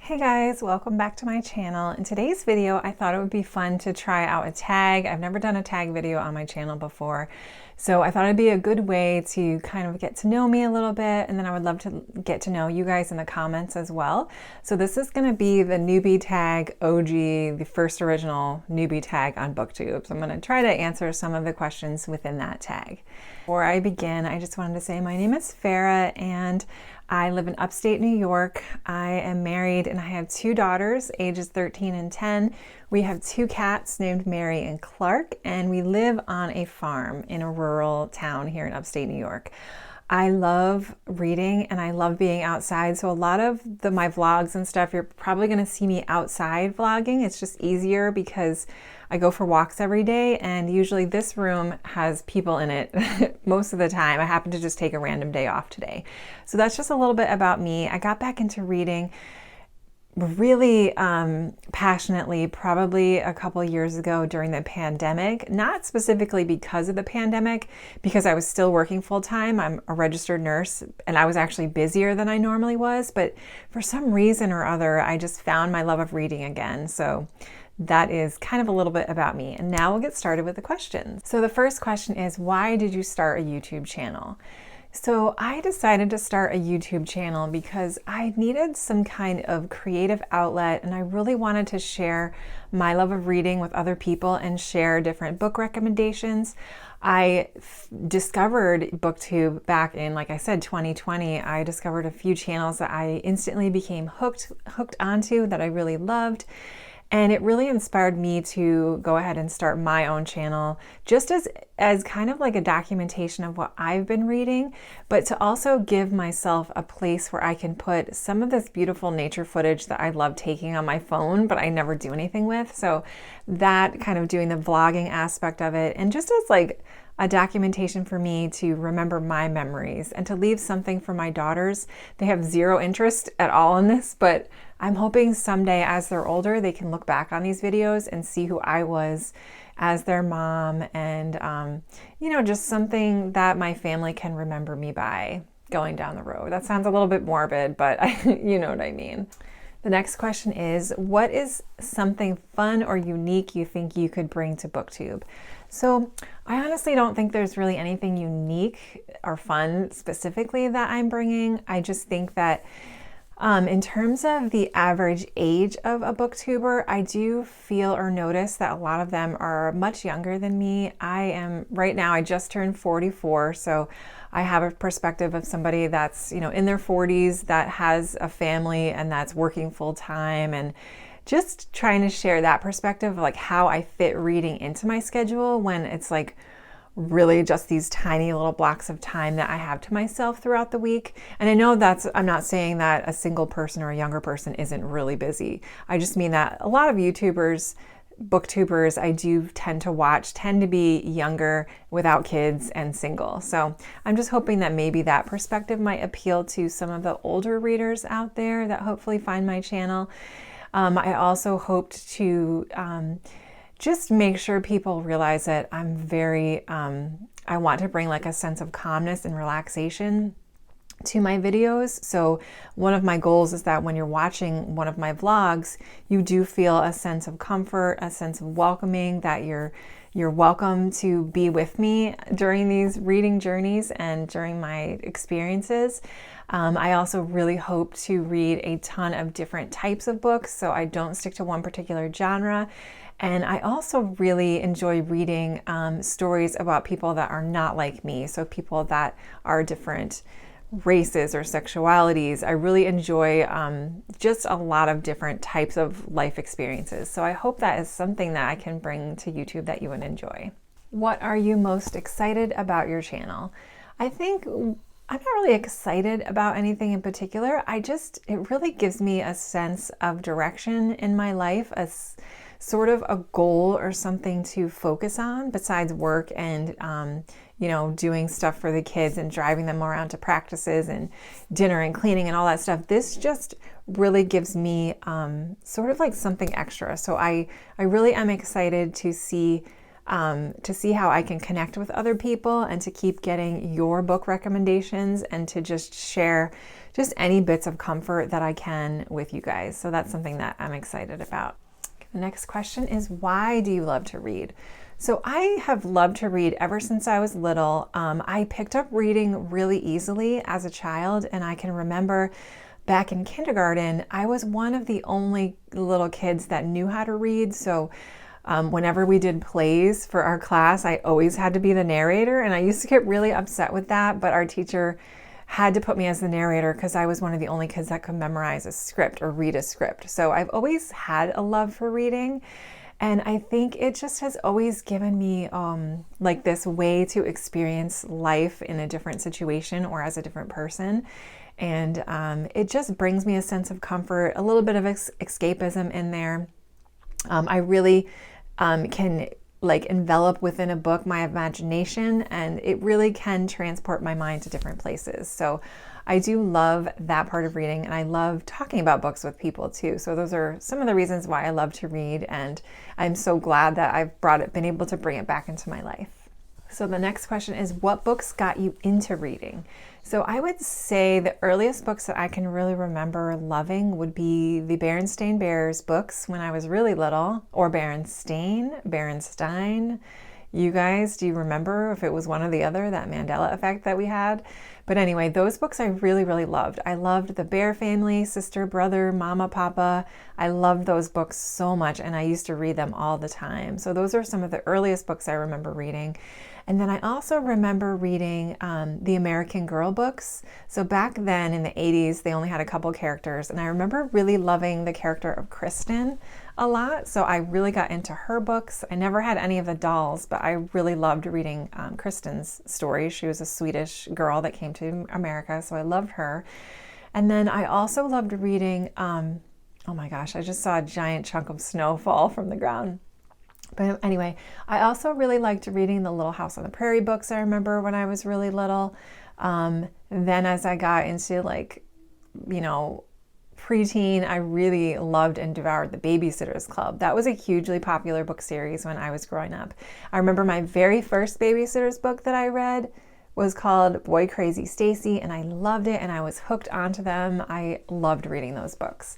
Hey guys, welcome back to my channel. In today's video, I thought it would be fun to try out a tag. I've never done a tag video on my channel before, so I thought it'd be a good way to kind of get to know me a little bit, and then I would love to get to know you guys in the comments as well. So this is going to be the newbie tag OG, the first original newbie tag on Booktube. So I'm going to try to answer some of the questions within that tag. Before I begin, I just wanted to say my name is Farah and I live in upstate New York. I am married and I have two daughters, ages 13 and 10. We have two cats named Mary and Clark, and we live on a farm in a rural town here in upstate New York. I love reading and I love being outside. So a lot of my vlogs and stuff, you're probably going to see me outside vlogging. It's just easier because I go for walks every day, and usually this room has people in it most of the time. I happen to just take a random day off today. So that's just a little bit about me. I got back into reading really passionately probably a couple years ago during the pandemic, not specifically because of the pandemic, because I was still working full time. I'm a registered nurse and I was actually busier than I normally was, but for some reason or other, I just found my love of reading again. So that is kind of a little bit about me. And now we'll get started with the questions. So the first question is, why did you start a YouTube channel? So I decided to start a YouTube channel because I needed some kind of creative outlet, and I really wanted to share my love of reading with other people and share different book recommendations. I discovered Booktube back in, like I said, 2020. I discovered a few channels that I instantly became hooked onto that I really loved. And it really inspired me to go ahead and start my own channel, just as kind of like a documentation of what I've been reading, but to also give myself a place where I can put some of this beautiful nature footage that I love taking on my phone, but I never do anything with. So that kind of doing the vlogging aspect of it, and just as like a documentation for me to remember my memories and to leave something for my daughters. They have zero interest at all in this, but I'm hoping someday as they're older, they can look back on these videos and see who I was as their mom, and just something that my family can remember me by going down the road. That sounds a little bit morbid, but you know what I mean. The next question is, what is something fun or unique you think you could bring to Booktube? So I honestly don't think there's really anything unique or fun specifically that I'm bringing. I just think that in terms of the average age of a booktuber, I do feel or notice that a lot of them are much younger than me. Right now, I just turned 44, so I have a perspective of somebody that's, in their 40s that has a family and that's working full time, and just trying to share that perspective of like how I fit reading into my schedule when it's like really just these tiny little blocks of time that I have to myself throughout the week. And I know I'm not saying that a single person or a younger person isn't really busy. I just mean that a lot of YouTubers, booktubers I do tend to watch tend to be younger, without kids, and single. So I'm just hoping that maybe that perspective might appeal to some of the older readers out there that hopefully find my channel. I also hoped to just make sure people realize that I want to bring like a sense of calmness and relaxation to my videos. So one of my goals is that when you're watching one of my vlogs, you do feel a sense of comfort, a sense of welcoming, that you're welcome to be with me during these reading journeys and during my experiences. I also really hope to read a ton of different types of books, so I don't stick to one particular genre. And I also really enjoy reading stories about people that are not like me, so people that are different races or sexualities. I really enjoy just a lot of different types of life experiences. So I hope that is something that I can bring to YouTube that you would enjoy. What are you most excited about your channel? I think I'm not really excited about anything in particular. It really gives me a sense of direction in my life, sort of a goal or something to focus on besides work and doing stuff for the kids and driving them around to practices and dinner and cleaning and all that stuff. This just really gives me sort of like something extra. So I really am excited to see to see how I can connect with other people and to keep getting your book recommendations and to just share just any bits of comfort that I can with you guys. So that's something that I'm excited about. The next question is, why do you love to read? So I have loved to read ever since I was little. I picked up reading really easily as a child, and I can remember back in kindergarten, I was one of the only little kids that knew how to read. So whenever we did plays for our class, I always had to be the narrator, and I used to get really upset with that, but our teacher had to put me as the narrator because I was one of the only kids that could memorize a script or read a script. So I've always had a love for reading. And I think it just has always given me like this way to experience life in a different situation or as a different person. And it just brings me a sense of comfort, a little bit of escapism in there. I really can like envelop within a book my imagination, and it really can transport my mind to different places. So I do love that part of reading, and I love talking about books with people too. So those are some of the reasons why I love to read, and I'm so glad that I've been able to bring it back into my life. So the next question is, what books got you into reading? So I would say the earliest books that I can really remember loving would be the Berenstain Bears books when I was really little, or Berenstain. You guys, do you remember if it was one or the other, that Mandela effect that we had? But anyway, those books I really, really loved. I loved the Bear family, sister, brother, mama, papa. I loved those books so much, and I used to read them all the time. So those are some of the earliest books I remember reading. And then I also remember reading the American Girl books. So back then in the 80s, they only had a couple characters, and I remember really loving the character of Kristen a lot. So I really got into her books. I never had any of the dolls, but I really loved reading Kristen's stories. She was a Swedish girl that came to America, so I loved her. And then I also loved reading, oh my gosh, I just saw a giant chunk of snow fall from the ground. But anyway, I also really liked reading the Little House on the Prairie books, I remember when I was really little. Then as I got into like, preteen, I really loved and devoured the Babysitter's Club. That was a hugely popular book series when I was growing up. I remember my very first Babysitter's book that I read was called Boy Crazy Stacy, and I loved it, and I was hooked onto them. I loved reading those books.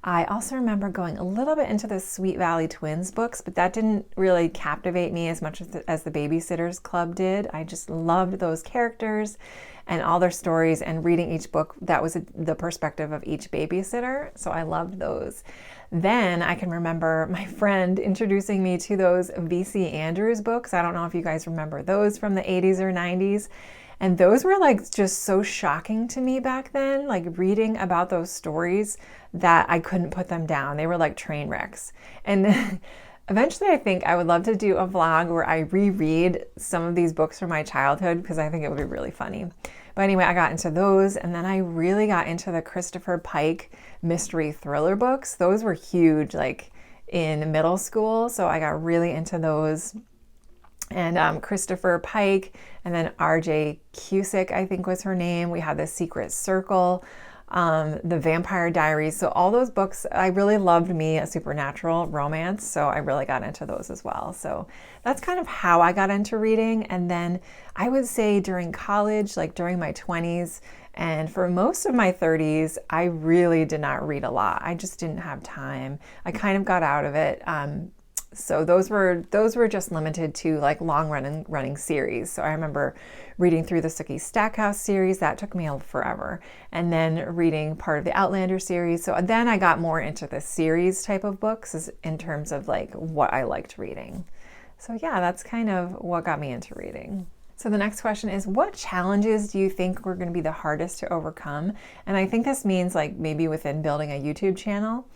I also remember going a little bit into the Sweet Valley Twins books, but that didn't really captivate me as much as the Babysitter's Club did. I just loved those characters and all their stories, and reading each book, that was the perspective of each babysitter. So I loved those. Then I can remember my friend introducing me to those V.C. Andrews books. I don't know if you guys remember those from the 80s or 90s. And those were like just so shocking to me back then, like reading about those stories that I couldn't put them down. They were like train wrecks. And eventually I think I would love to do a vlog where I reread some of these books from my childhood, because I think it would be really funny. But anyway, I got into those, and then I really got into the Christopher Pike mystery thriller books. Those were huge like in middle school, so I got really into those. And Christopher Pike, and then R.J. Cusick, I think was her name. We had The Secret Circle, The Vampire Diaries. So all those books, I really loved me a supernatural romance, so I really got into those as well. So that's kind of how I got into reading. And then I would say during college, like during my 20s, and for most of my 30s, I really did not read a lot. I just didn't have time. I kind of got out of it. So those were just limited to like long running series. So I remember reading through the Sookie Stackhouse series. That took me forever. And then reading part of the Outlander series. So then I got more into the series type of books in terms of like what I liked reading. So yeah, that's kind of what got me into reading. So the next question is, what challenges do you think were going to be the hardest to overcome? And I think this means like maybe within building a YouTube channel.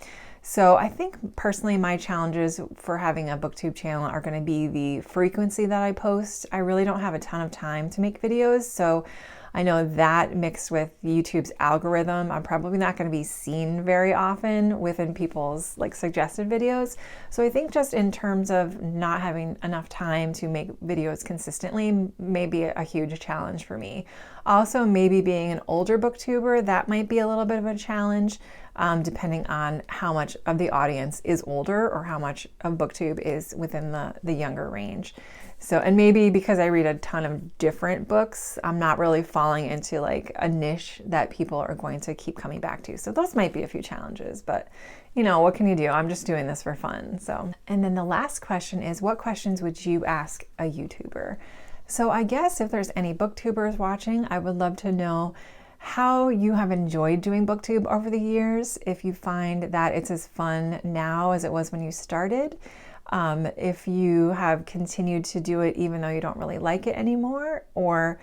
So I think personally my challenges for having a booktube channel are going to be the frequency that I post. I really don't have a ton of time to make videos, so I know that mixed with YouTube's algorithm, I'm probably not going to be seen very often within people's like suggested videos. So I think just in terms of not having enough time to make videos consistently may be a huge challenge for me. Also, maybe being an older booktuber, that might be a little bit of a challenge. depending on how much of the audience is older or how much of BookTube is within the younger range. So, and maybe because I read a ton of different books, I'm not really falling into like a niche that people are going to keep coming back to. So those might be a few challenges, but you know, what can you do? I'm just doing this for fun. So, and then the last question is, what questions would you ask a YouTuber? So I guess if there's any booktubers watching, I would love to know how you have enjoyed doing BookTube over the years, if you find that it's as fun now as it was when you started. If you have continued to do it even though you don't really like it anymore, or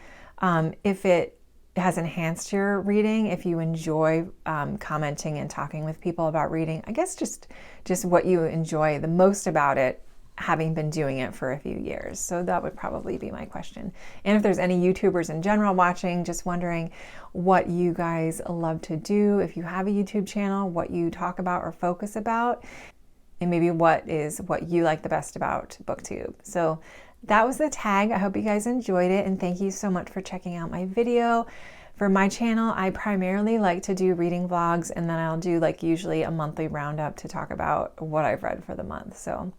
if it has enhanced your reading, if you enjoy commenting and talking with people about reading. I guess just what you enjoy the most about it, having been doing it for a few years. So that would probably be my question. And if there's any YouTubers in general watching, just wondering what you guys love to do. If you have a YouTube channel, what you talk about or focus about, and maybe what you like the best about BookTube. So that was the tag. I hope you guys enjoyed it, and thank you so much for checking out my video. For my channel, I primarily like to do reading vlogs, and then I'll do like usually a monthly roundup to talk about what I've read for the month. So,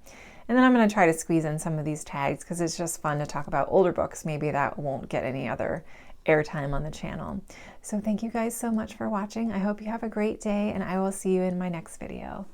and then I'm going to try to squeeze in some of these tags because it's just fun to talk about older books. Maybe that won't get any other airtime on the channel. So thank you guys so much for watching. I hope you have a great day, and I will see you in my next video.